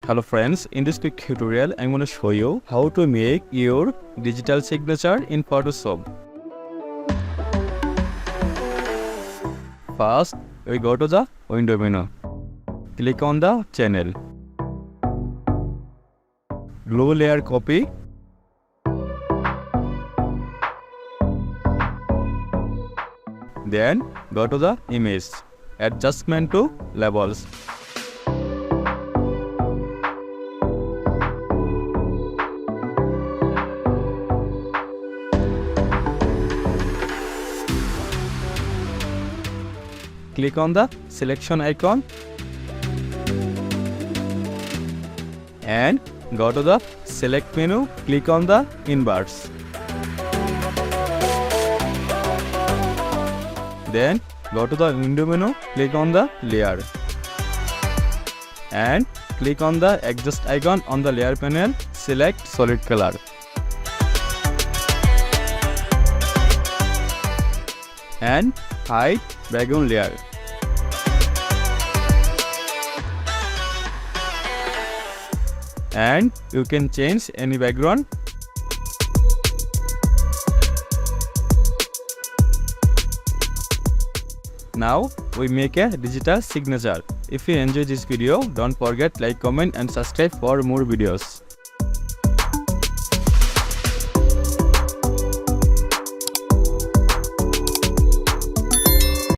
Hello friends, in this quick tutorial I'm going to show you how to make your digital signature in Photoshop. First, we go to the window menu. Click on the channel. Glue layer copy. Then go to the image. Adjustment to labels. Click on the selection icon and go to the select menu. Click on the inverts. Then go to the window menu. Click on the layer and click on the adjust icon on the layer panel. Select solid color. And hide background layer. And you can change any background. Now we make a digital signature. If you enjoy this video, don't forget like, comment and subscribe for more videos.